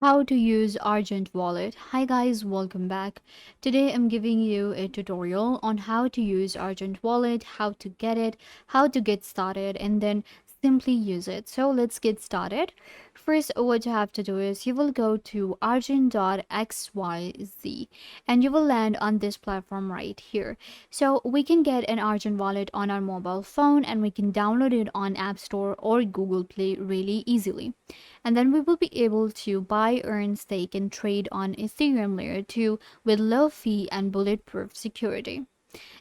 How to use Argent Wallet. Hi guys, welcome back. Today I'm giving you a tutorial on how to use Argent Wallet, how to get it, how to get started, and then simply use it. So let's get started. First, what you have to do is you will go to argent.xyz and you will land on this platform right here. So we can get an Argent Wallet on our mobile phone and we can download it on App Store or Google Play really easily, and then we will be able to buy, earn, stake, and trade on Ethereum layer 2 with low fee and bulletproof security.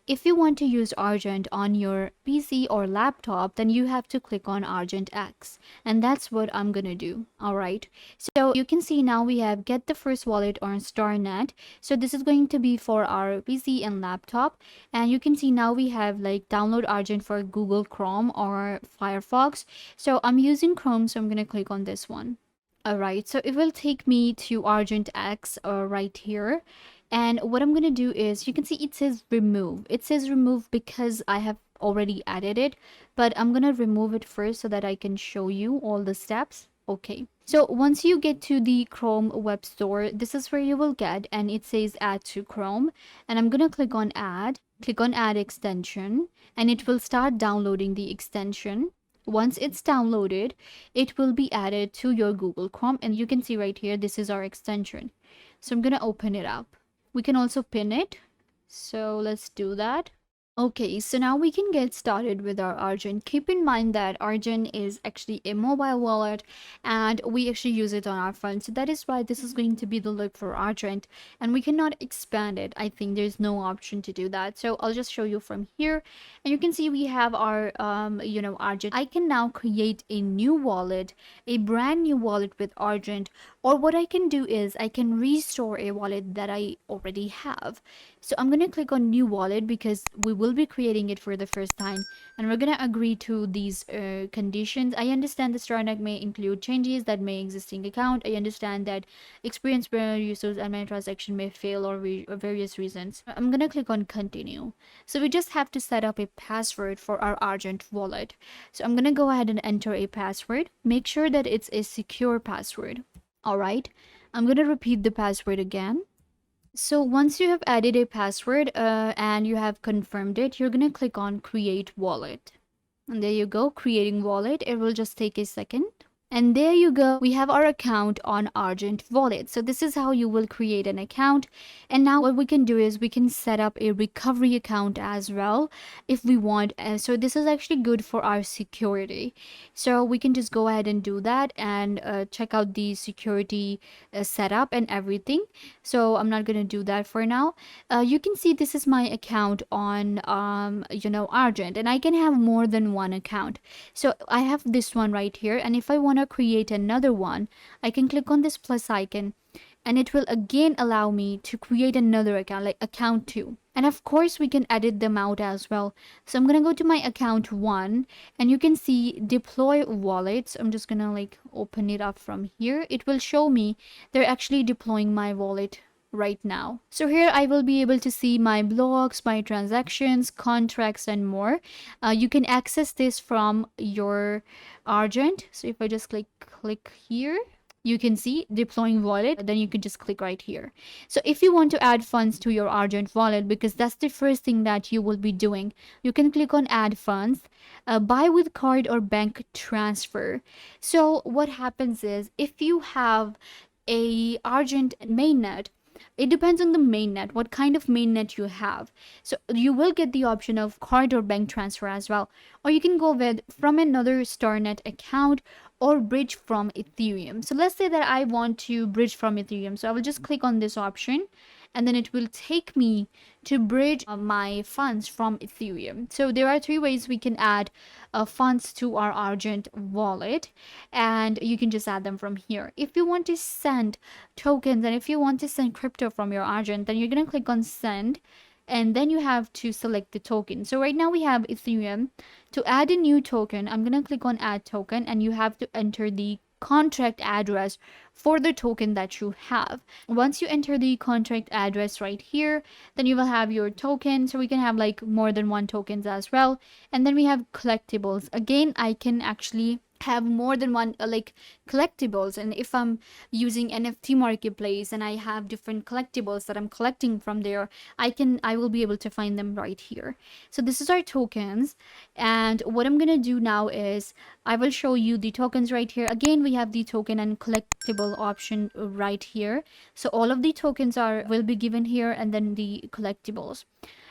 If you want to use Argent on your PC or laptop, then you have to click on Argent X, and that's what I'm gonna do. All right, so you can see now we have get the first wallet on StarNet. So this is going to be for our PC and laptop, and you can see now we have like download Argent for Google Chrome or Firefox. So I'm using Chrome, so I'm gonna click on this one. All right, so it will take me to Argent X right here. And what I'm gonna do is, you can see it says remove. It says remove because I have already added it, but I'm gonna remove it first so that I can show you all the steps. Okay, so once you get to the Chrome web store, this is where you will get, and it says add to Chrome, and I'm gonna click on add extension, and it will start downloading the extension. Once it's downloaded, it will be added to your Google Chrome, and you can see right here, this is our extension. So I'm gonna open it up. We can also pin it, so let's do that. Okay, so now we can get started with our Argent. Keep in mind that Argent is actually a mobile wallet and we actually use it on our phone. So that is why this is going to be the look for Argent, and we cannot expand it. I think there's no option to do that. So I'll just show you from here, and you can see we have our Argent. I can now create a new wallet, a brand new wallet with Argent, or what I can do is I can restore a wallet that I already have. So I'm going to click on new wallet because we will be creating it for the first time, and we're going to agree to these conditions. I understand the StarNet may include changes that may existing account. I understand that experience where users and my transaction may fail or various reasons. I'm going to click on continue. So we just have to set up a password for our Argent wallet. So I'm going to go ahead and enter a password. Make sure that it's a secure password. All right, I'm going to repeat the password again. So once you have added a password and you have confirmed it, you're going to click on create wallet. And there you go, creating wallet. It will just take a second. And there you go, we have our account on Argent Wallet. So this is how you will create an account. And now what we can do is we can set up a recovery account as well if we want. So this is actually good for our security. So we can just go ahead and do that and check out the security setup and everything. So I'm not going to do that for now. You can see this is my account on Argent, and I can have more than one account. So I have this one right here, and if I want to create another one, I can click on this plus icon, and it will again allow me to create another account, like account 2. And of course we can edit them out as well. So I'm gonna go to my account 1, and you can see deploy wallets. I'm just gonna like open it up from here. It will show me they're actually deploying my wallet right now. So here I will be able to see my blocks, my transactions, contracts, and more. You can access this from your Argent. So if I just click here, you can see deploying wallet, then you can just click right here. So if you want to add funds to your Argent wallet, because that's the first thing that you will be doing, you can click on add funds, buy with card or bank transfer. So what happens is, if you have a Argent mainnet, it depends on the mainnet, what kind of mainnet you have. So you will get the option of card or bank transfer as well. Or you can go with from another StarNet account or bridge from Ethereum. So let's say that I want to bridge from Ethereum. So I will just click on this option, and then it will take me to bridge my funds from Ethereum. So there are 3 ways we can add funds to our Argent wallet, and you can just add them from here. If you want to send tokens and if you want to send crypto from your Argent, then you're going to click on send, and then you have to select the token. So right now we have Ethereum. To add a new token, I'm going to click on add token, and you have to enter the contract address for the token that you have. Once you enter the contract address right here, then you will have your token. So we can have like more than one tokens as well. And then we have collectibles. Again, I can actually have more than one like collectibles, and if I'm using NFT marketplace and I have different collectibles that I'm collecting from there, I will be able to find them right here. So this is our tokens, and what I'm gonna do now is I will show you the tokens right here. Again, we have the token and collectible option right here. So all of the tokens are will be given here, and then the collectibles.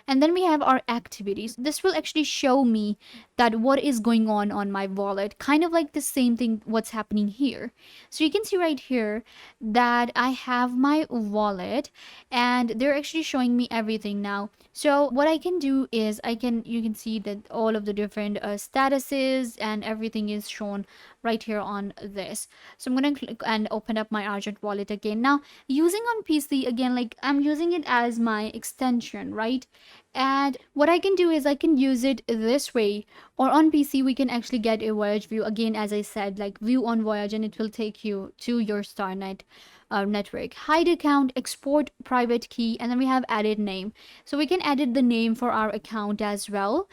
And then we have our activities. This will actually show me that what is going on my wallet, kind of like the same thing what's happening here. So you can see right here that I have my wallet, and they're actually showing me everything now. So what I can do is you can see that all of the different statuses and everything is shown right here on this. So I'm gonna click and open up my Argent wallet again. Now, using on PC, again, like I'm using it as my extension, right? And what I can do is I can use it this way, or on PC we can actually get a voyage view, again as I said, like view on voyage, and it will take you to your Starnet network. Hide account, export private key, and then we have added name. So we can edit the name for our account as well.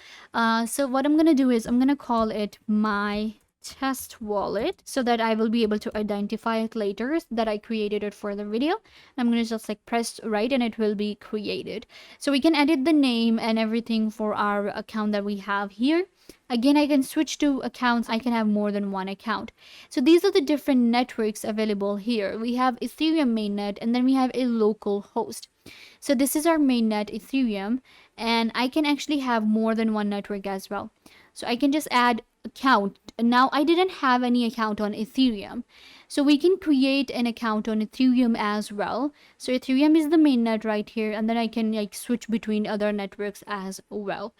So what I'm gonna do is I'm gonna call it my test wallet, so that I will be able to identify it later that I created it for the video. I'm going to just like press right and it will be created. So we can edit the name and everything for our account that we have here. Again, I can switch to accounts. I can have more than one account. So these are the different networks available here. We have Ethereum mainnet, and then we have a local host. So this is our mainnet Ethereum, and I can actually have more than one network as well. So I can just add account. Now I didn't have any account on Ethereum, so we can create an account on Ethereum as well. So Ethereum is the mainnet right here, and then I can like switch between other networks as well.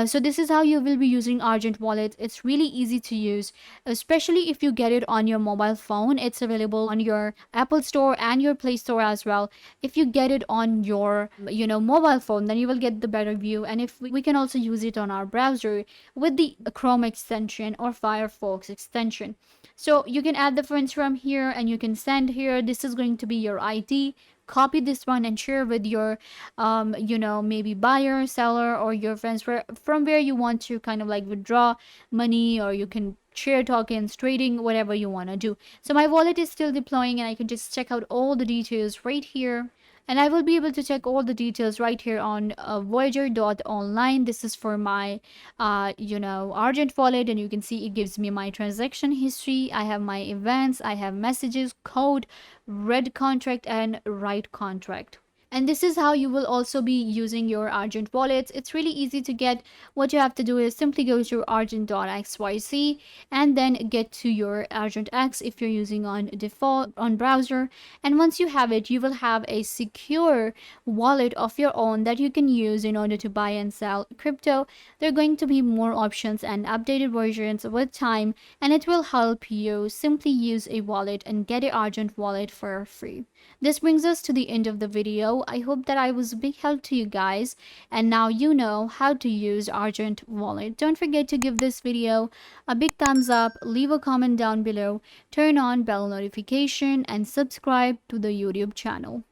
So this is how you will be using Argent Wallet. It's really easy to use, especially if you get it on your mobile phone. It's available on your Apple Store and your Play Store as well. If you get it on your mobile phone, then you will get the better view. And if we can also use it on our browser with the Chrome extension or Firefox extension. So you can add the friends from here, and you can send here. This is going to be your ID. Copy this one and share with your maybe buyer, seller, or your friends from where you want to kind of like withdraw money, or you can share tokens, trading, whatever you want to do. So my wallet is still deploying, and I can just check out all the details right here. And I will be able to check all the details right here on voyager.online. This is for my Argent wallet, and you can see it gives me my transaction history. I have my events, I have messages, code, read contract, and write contract. And this is how you will also be using your Argent wallets. It's really easy to get. What you have to do is simply go to argent.xyz and then get to your Argent X if you're using on default on browser. And once you have it, you will have a secure wallet of your own that you can use in order to buy and sell crypto. There are going to be more options and updated versions with time, and it will help you simply use a wallet and get an Argent wallet for free. This brings us to the end of the video. I hope that I was a big help to you guys, and now you know how to use Argent Wallet. Don't forget to give this video a big thumbs up, leave a comment down below, turn on bell notification, and subscribe to the YouTube channel.